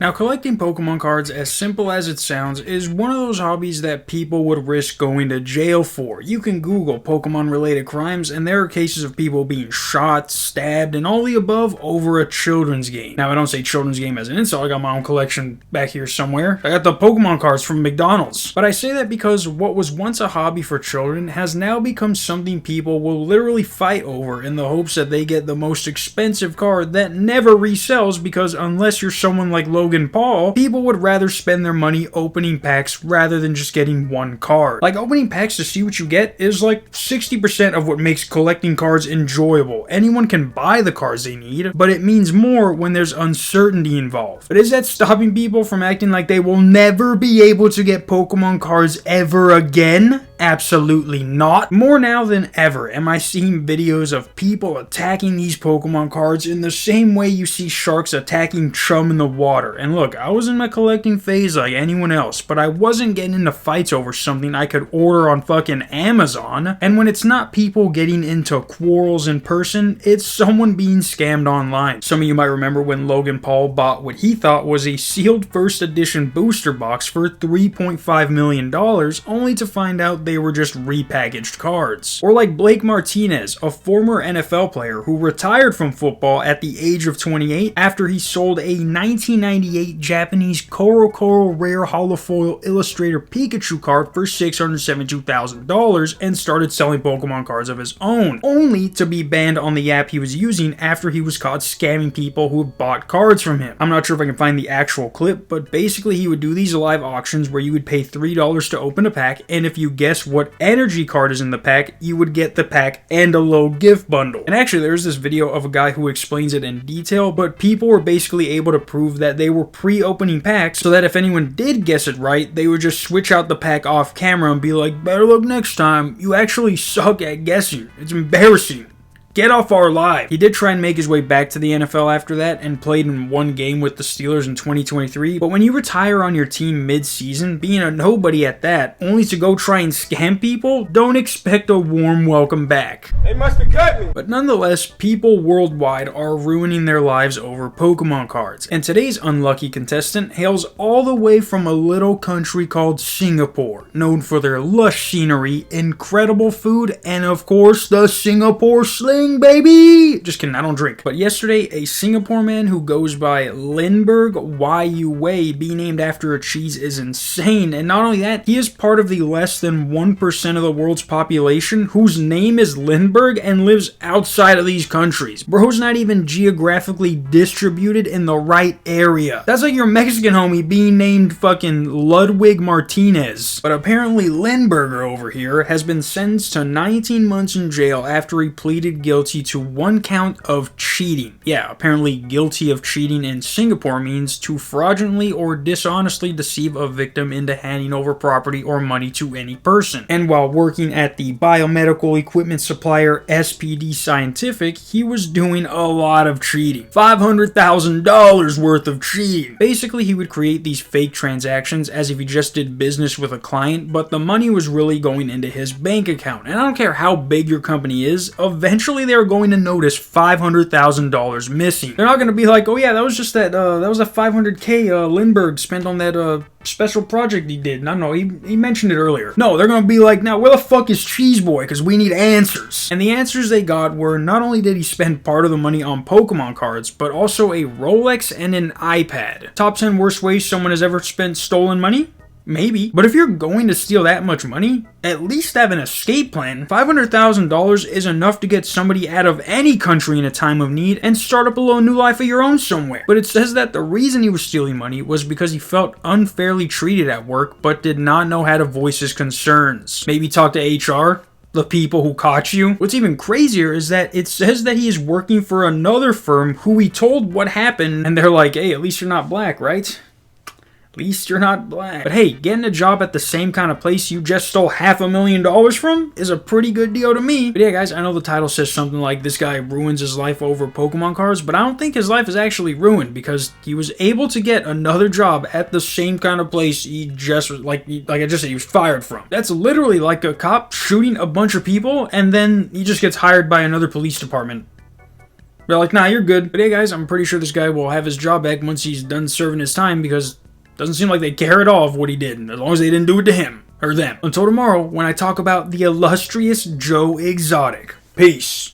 Now, collecting Pokemon cards, as simple as it sounds, is one of those hobbies that people would risk going to jail for. You can Google Pokemon-related crimes, and there are cases of people being shot, stabbed, and all the above over a children's game. Now, I don't say children's game as an insult. I got my own collection back here somewhere. I got the Pokemon cards from McDonald's. But I say that because what was once a hobby for children has now become something people will literally fight over in the hopes that they get the most expensive card that never resells, because unless you're someone like Logan Paul, people would rather spend their money opening packs rather than just getting one card. Like, opening packs to see what you get is like 60% of what makes collecting cards enjoyable. Anyone can buy the cards they need, but it means more when there's uncertainty involved. But is that stopping people from acting like they will never be able to get Pokemon cards ever again? Absolutely not. More now than ever am I seeing videos of people attacking these Pokemon cards in the same way you see sharks attacking chum in the water. And look, I was in my collecting phase like anyone else, but I wasn't getting into fights over something I could order on fucking Amazon. And when it's not people getting into quarrels in person, it's someone being scammed online. Some of you might remember when Logan Paul bought what he thought was a sealed first edition booster box for $3.5 million, only to find out they were just repackaged cards. Or like Blake Martinez, a former NFL player who retired from football at the age of 28 after he sold a 1998 Japanese Koro Rare Holofoil Illustrator Pikachu card for $672,000 and started selling Pokemon cards of his own, only to be banned on the app he was using after he was caught scamming people who had bought cards from him. I'm not sure if I can find the actual clip, but basically he would do these live auctions where you would pay $3 to open a pack, and if you guess what energy card is in the pack, you would get the pack and a little gift bundle. And actually there's this video of a guy who explains it in detail, but people were basically able to prove that they were pre-opening packs so that if anyone did guess it right, they would just switch out the pack off camera and be like, better luck next time, you actually suck at guessing. It's embarrassing. Get off our live. He did try and make his way back to the NFL after that and played in one game with the Steelers in 2023, but when you retire on your team mid-season, being a nobody at that, only to go try and scam people, don't expect a warm welcome back. They must have cut me. But nonetheless, people worldwide are ruining their lives over Pokemon cards, and today's unlucky contestant hails all the way from a little country called Singapore, known for their lush scenery, incredible food, and of course, the Singapore Sling, baby! Just kidding, I don't drink. But yesterday, a Singapore man who goes by Lindbergh Yu Wei being named after a cheese is insane. And not only that, he is part of the less than 1% of the world's population whose name is Lindbergh and lives outside of these countries. Bro's not even geographically distributed in the right area. That's like your Mexican homie being named fucking Ludwig Martinez. But apparently Lindbergh over here has been sentenced to 19 months in jail after he pleaded guilty to one count of cheating. Yeah, apparently guilty of cheating in Singapore means to fraudulently or dishonestly deceive a victim into handing over property or money to any person. And while working at the biomedical equipment supplier SPD Scientific, he was doing a lot of cheating. $500,000 worth of cheating. Basically, he would create these fake transactions as if he just did business with a client, but the money was really going into his bank account. And I don't care how big your company is, eventually they're going to notice $500,000 missing. They're not going to be like, oh yeah, that was just that was a $500K Lindbergh spent on that special project he did. No, he mentioned it earlier. No, they're going to be like, now where the fuck is Cheese Boy? Because we need answers. And the answers they got were, not only did he spend part of the money on Pokemon cards, but also a Rolex and an iPad. Top 10 worst ways someone has ever spent stolen money? Maybe. But if you're going to steal that much money, at least have an escape plan. $500,000 is enough to get somebody out of any country in a time of need and start up a little new life of your own somewhere. But it says that the reason he was stealing money was because he felt unfairly treated at work but did not know how to voice his concerns. Maybe talk to HR? The people who caught you? What's even crazier is that it says that he is working for another firm who he told what happened, and they're like, hey, at least you're not black, right? At least you're not black. But hey, getting a job at the same kind of place you just stole $500,000 from is a pretty good deal to me. But yeah, guys, I know the title says something like this guy ruins his life over Pokemon cards, but I don't think his life is actually ruined because he was able to get another job at the same kind of place he just, like I just said, he was fired from. That's literally like a cop shooting a bunch of people and then he just gets hired by another police department. They're like, nah, you're good. But hey guys, I'm pretty sure this guy will have his job back once he's done serving his time, because it doesn't seem like they care at all of what he did, as long as they didn't do it to him. Or them. Until tomorrow, when I talk about the illustrious Joe Exotic. Peace.